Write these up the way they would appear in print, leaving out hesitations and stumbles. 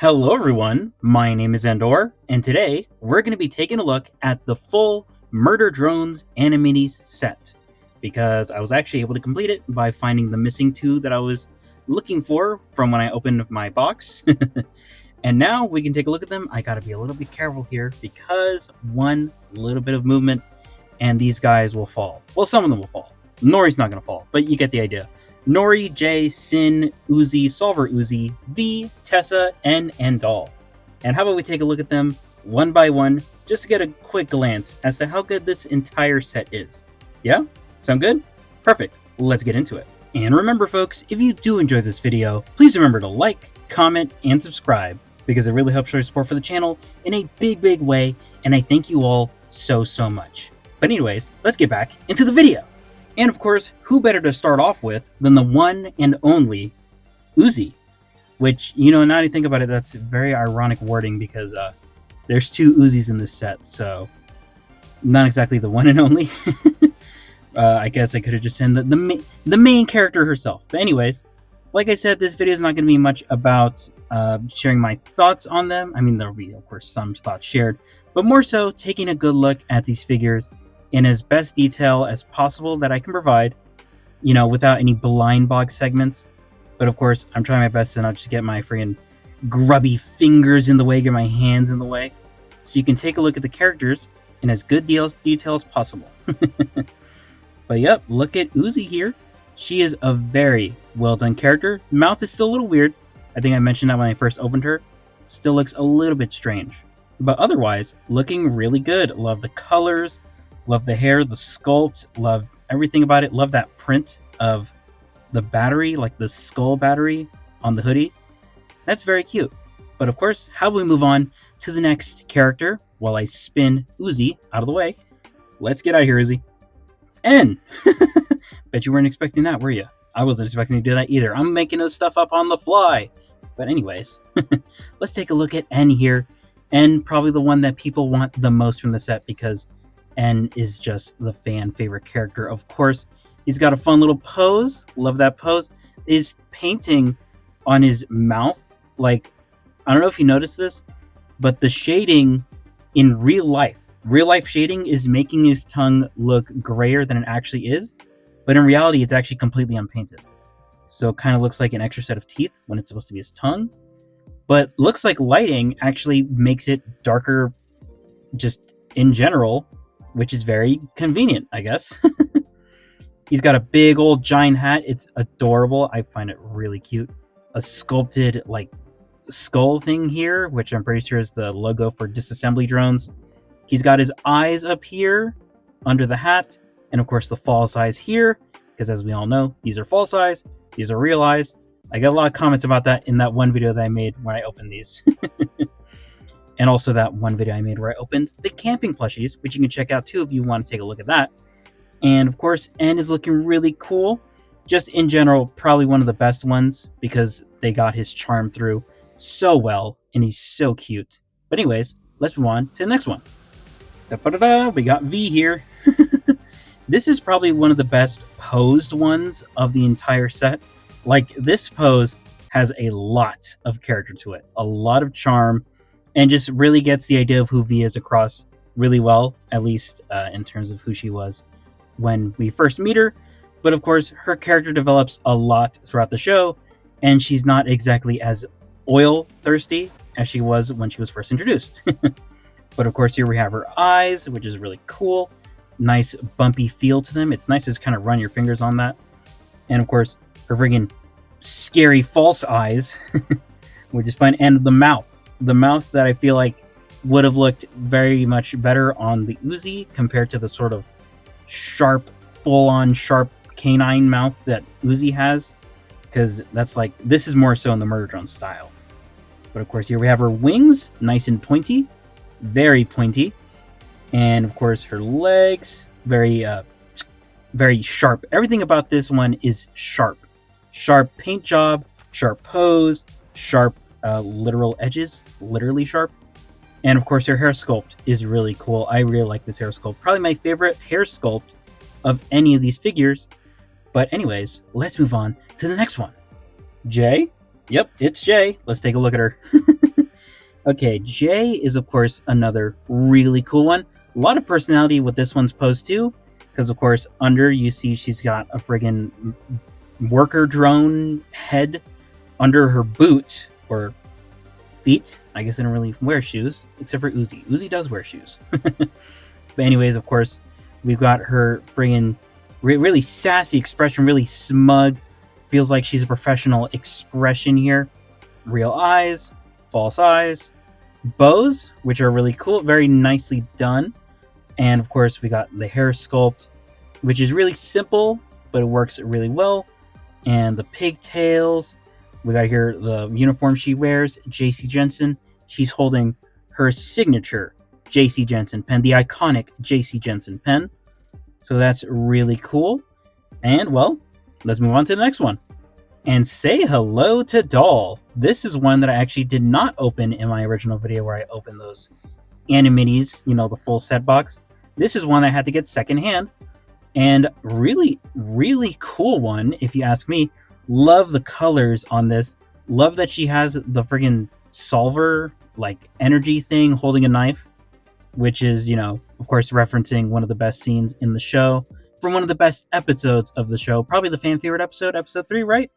Hello everyone, my name is Endor, and today we're going to be taking a look at the full Murder Drones Animiniz set, because I was actually able to complete it by finding the missing two that I was looking for from when I opened my box. And now we can take a look at them. I gotta be a little bit careful here, because one little bit of movement and these guys will fall. Well, some of them will fall. Nori's not going to fall, but you get the idea. Nori, Jay, Sin, Uzi, Solver Uzi, V, Tessa, and Andal. And how about we take a look at them one by one, just to get a quick glance as to how good this entire set is. Yeah? Sound good? Perfect. Let's get into it. And remember folks, if you do enjoy this video, please remember to like, comment, and subscribe, because it really helps show your support for the channel in a big way, and I thank you all so much. But anyways, let's get back into the video. And of course, who better to start off with than the one and only Uzi? Which, now that you think about it, that's very ironic wording, because there's two Uzis in this set, so not exactly the one and only. I guess I could have just said the main character herself. But anyways, like I said, this video is not going to be much about sharing my thoughts on them. I mean, there'll be, of course, some thoughts shared, but more so taking a good look at these figures in as best detail as possible that I can provide, without any blind bog segments. But of course, I'm trying my best to not just get my friggin' grubby fingers in the way, get my hands in the way, so you can take a look at the characters in as good detail as possible. But yep, look at Uzi here. She is a very well done character. Mouth is still a little weird. I think I mentioned that when I first opened her. Still looks a little bit strange. But otherwise, looking really good. Love the colors. Love the hair, the sculpt, love everything about it. Love that print of the battery, like the skull battery on the hoodie. That's very cute. But of course, how about we move on to the next character while I spin Uzi out of the way. Let's get out of here, Uzi. N! Bet you weren't expecting that, were you? I wasn't expecting to do that either. I'm making this stuff up on the fly. But anyways, let's take a look at N here. N, probably the one that people want the most from the set, because N is just the fan favorite character. Of course, he's got a fun little pose. Love that pose. His painting on his mouth, like, I don't know if you noticed this, but the shading in real life shading is making his tongue look grayer than it actually is. But in reality, it's actually completely unpainted. So it kind of looks like an extra set of teeth when it's supposed to be his tongue. But looks like lighting actually makes it darker just in general, which is very convenient, I guess. He's got a big old giant hat. It's adorable. I find it really cute. A sculpted like skull thing here, which I'm pretty sure is the logo for disassembly drones. He's got his eyes up here under the hat, and of course the false eyes here, because as we all know, these are false eyes, these are real eyes. I got a lot of comments about that in that one video that I made when I opened these. And also that one video I made where I opened the camping plushies, which you can check out too if you want to take a look at that. And of course, N is looking really cool. Just in general, probably one of the best ones, because they got his charm through so well, and he's so cute. But anyways, let's move on to the next one. Da-ba-da-da, we got V here. This is probably one of the best posed ones of the entire set. Like, this pose has a lot of character to it, a lot of charm, and just really gets the idea of who V is across really well, at least in terms of who she was when we first meet her. But of course, her character develops a lot throughout the show, and she's not exactly as oil-thirsty as she was when she was first introduced. But of course, here we have her eyes, which is really cool. Nice bumpy feel to them. It's nice to just kind of run your fingers on that. And of course, her friggin' scary false eyes, which is fun. And the mouth. The mouth that I feel like would have looked very much better on the Uzi compared to the sort of sharp, full-on sharp canine mouth that Uzi has. Because that's like, this is more so in the Murder Drone style. But of course, here we have her wings, nice and pointy. Very pointy. And of course, her legs, very sharp. Everything about this one is sharp. Sharp paint job, sharp pose, sharp literal edges, literally sharp. And of course, her hair sculpt is really cool. I really like this hair sculpt. Probably my favorite hair sculpt of any of these figures. But anyways, let's move on to the next one. Jay? Yep, it's Jay. Let's take a look at her. Okay, Jay is, of course, another really cool one. A lot of personality with this one's pose, too. Because, of course, under you see she's got a friggin' worker drone head under her boot, or feet. I guess I don't really wear shoes, except for Uzi. Uzi does wear shoes. But anyways, of course, we've got her friggin' really sassy expression, really smug. Feels like she's a professional expression here. Real eyes, false eyes, bows, which are really cool, very nicely done. And of course, we got the hair sculpt, which is really simple, but it works really well. And the pigtails. We got here the uniform she wears, JC Jensen. She's holding her signature JC Jensen pen, the iconic JC Jensen pen. So that's really cool. And well, let's move on to the next one. And say hello to Doll. This is one that I actually did not open in my original video where I opened those Animiniz, the full set box. This is one I had to get secondhand. And really, really cool one, if you ask me. Love the colors on this. Love that she has the friggin' solver, like, energy thing holding a knife. Which is, of course, referencing one of the best scenes in the show. From one of the best episodes of the show. Probably the fan favorite episode, episode 3, right?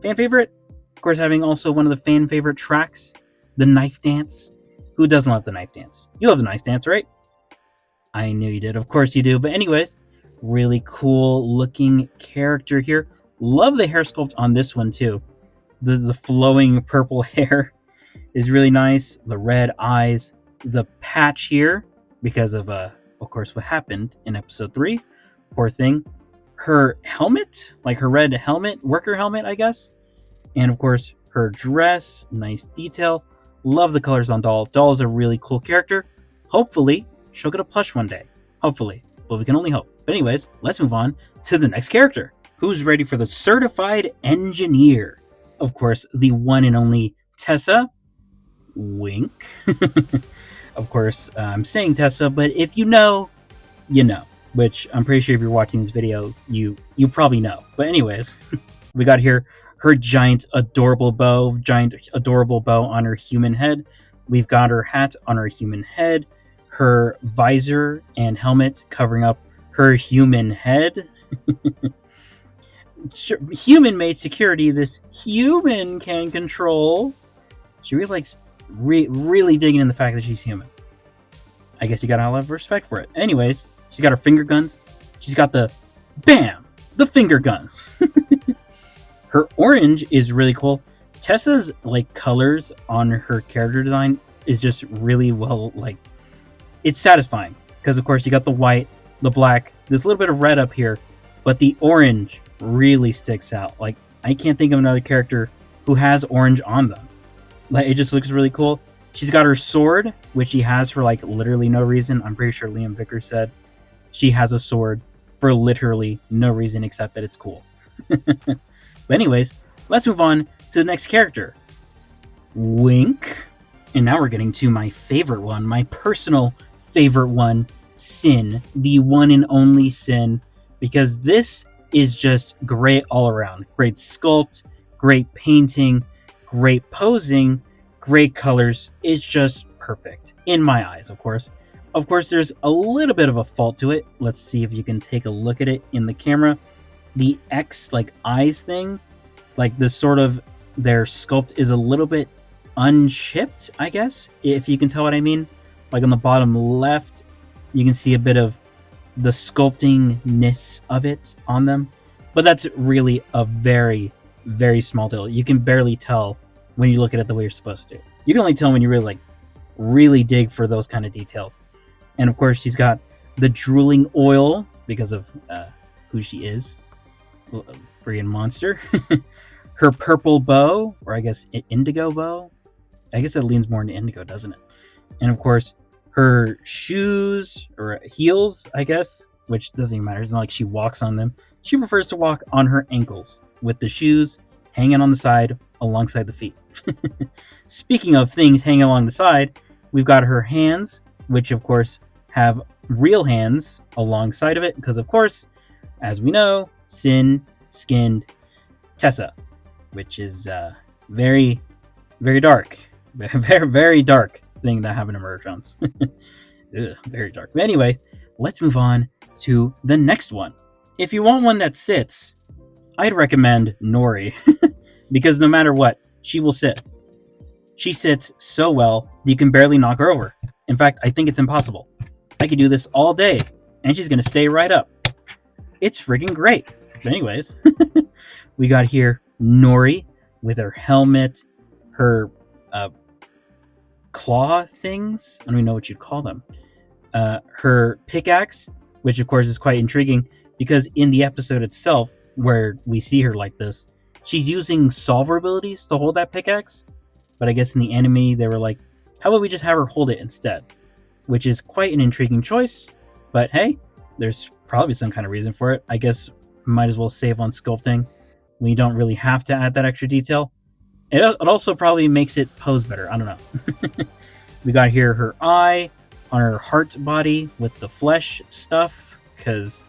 Fan favorite? Of course, having also one of the fan favorite tracks, the knife dance. Who doesn't love the knife dance? You love the knife dance, right? I knew you did. Of course you do. But anyways, really cool looking character here. Love the hair sculpt on this one too. The flowing purple hair is really nice. The red eyes. The patch here, because of course, what happened in episode 3. Poor thing. Her helmet, like her red helmet, worker helmet, I guess. And of course, her dress, nice detail. Love the colors on Doll. Doll is a really cool character. Hopefully, she'll get a plush one day. Hopefully. But we can only hope. But anyways, let's move on to the next character. Who's ready for the certified engineer? Of course, the one and only Tessa. Wink. Of course, I'm saying Tessa, but if you know, you know. Which I'm pretty sure if you're watching this video, you probably know. But anyways, we got here her giant adorable bow on her human head. We've got her hat on her human head, her visor and helmet covering up her human head. Human-made security this human can control. She really likes really digging in the fact that she's human. I guess you gotta have a lot of respect for it. Anyways, she's got her finger guns. She's got the finger guns. Her orange is really cool. Tessa's colors on her character design is just really well, it's satisfying because of course you got the white, the black, there's a little bit of red up here, but the orange really sticks out. I can't think of another character who has orange on them. It just looks really cool. She's got her sword, which she has for literally no reason. I'm pretty sure Liam Vickers said she has a sword for literally no reason except that it's cool. But anyways, let's move on to the next character. Wink. And now we're getting to my favorite one, my personal favorite one, Sin, the one and only Sin, because this is just great all around. Great sculpt, great painting, great posing, great colors. It's just perfect in my eyes, of course. Of course, there's a little bit of a fault to it. Let's see if you can take a look at it in the camera. The X, eyes thing, this sort of, their sculpt is a little bit unchipped, I guess, if you can tell what I mean. On the bottom left, you can see a bit of the sculptingness of it on them. But that's really a very, very small deal. You can barely tell when you look at it the way you're supposed to. You can only tell when you really dig for those kind of details. And of course, she's got the drooling oil because of who she is. Freaking monster. Her purple bow, or I guess indigo bow. I guess that leans more into indigo, doesn't it? And of course, her shoes, or heels, I guess, which doesn't even matter. It's not like she walks on them. She prefers to walk on her ankles with the shoes hanging on the side alongside the feet. Speaking of things hanging along the side, we've got her hands, which of course have real hands alongside of it, because of course, as we know, Sin skinned Tessa, which is Very, very dark. Very, very dark thing that happened to Murder Jones. Ugh, very dark. But anyway, let's move on to the next one. If you want one that sits, I'd recommend Nori. Because no matter what, she will sit. She sits so well, you can barely knock her over. In fact, I think it's impossible. I could do this all day, and she's going to stay right up. It's freaking great. But anyways, we got here Nori with her helmet, her claw things. I don't even know what you'd call them. Her pickaxe, which of course is quite intriguing because in the episode itself, where we see her like this, she's using solver abilities to hold that pickaxe. But I guess in the anime, they were like, how about we just have her hold it instead? Which is quite an intriguing choice. But hey, there's probably some kind of reason for it. I guess might as well save on sculpting. We don't really have to add that extra detail. It also probably makes it pose better. I don't know. We got here her eye on her heart body with the flesh stuff, because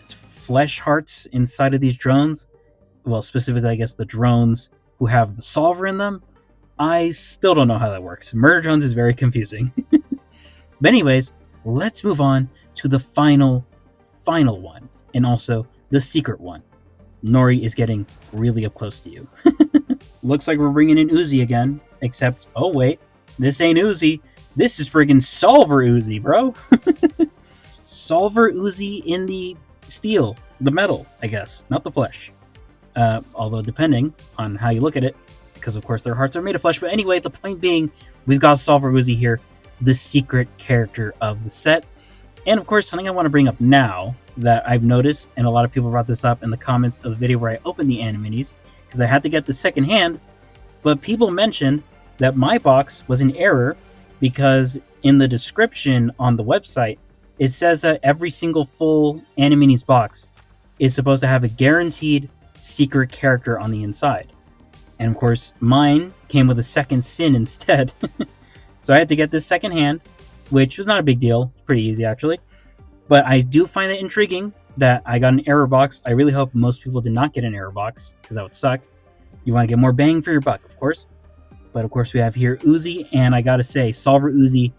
it's flesh hearts inside of these drones. Well, specifically, I guess the drones who have the solver in them. I still don't know how that works. Murder drones is very confusing. But anyways, let's move on to the final one, and also the secret one. Nori is getting really up close to you. Looks like we're bringing in Uzi again, except, oh wait, this ain't Uzi. This is friggin' Solver Uzi, bro. Solver Uzi in the steel, the metal, I guess, not the flesh. Although depending on how you look at it, because of course their hearts are made of flesh. But anyway, the point being, we've got Solver Uzi here, the secret character of the set. And of course, something I want to bring up now that I've noticed, and a lot of people brought this up in the comments of the video where I opened the Animiniz, because I had to get the second hand, but people mentioned that my box was in error because in the description on the website, it says that every single full Animiniz box is supposed to have a guaranteed secret character on the inside. And of course, mine came with a second sin instead. So I had to get this second hand, which was not a big deal. Pretty easy, actually. But I do find it intriguing that I got an error box. I really hope most people did not get an error box, because that would suck. You want to get more bang for your buck, of course. But of course, we have here Uzi, and I gotta say, Solver Uzi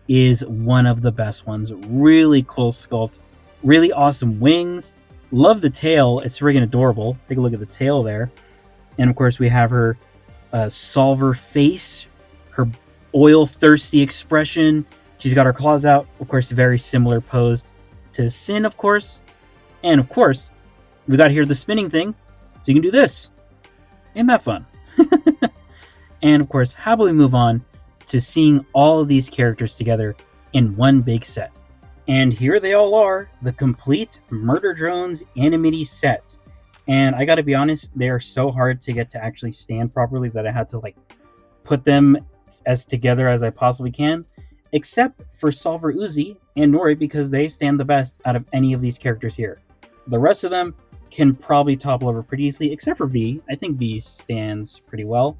is one of the best ones. Really cool sculpt. Really awesome wings. Love the tail. It's friggin' adorable. Take a look at the tail there. And of course, we have her Solver face, her oil-thirsty expression. She's got her claws out. Of course, very similar posed to Sin, of course. And of course, we got here the spinning thing, so you can do this. Ain't that fun? And of course, how about we move on to seeing all of these characters together in one big set. And here they all are, the complete Murder Drones Animiniz set. And I gotta be honest, they are so hard to get to actually stand properly that I had to like put them as together as I possibly can, except for Solver Uzi and Nori, because they stand the best out of any of these characters here. The rest of them can probably topple over pretty easily, except for V. I think V stands pretty well.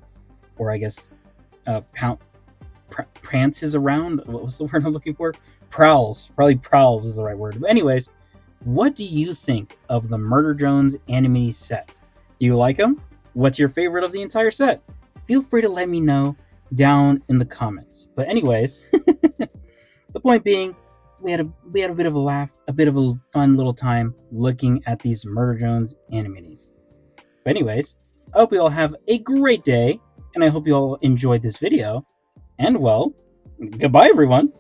Or I guess prances around. What was the word I'm looking for? Prowls. Probably prowls is the right word. But anyways, what do you think of the Murder Drones Animiniz set? Do you like them? What's your favorite of the entire set? Feel free to let me know down in the comments. But anyways, the point being, we had a bit of a laugh, a bit of a fun little time looking at these Murder Drones Animiniz. But anyways, I hope you all have a great day, and I hope you all enjoyed this video. And well, goodbye everyone!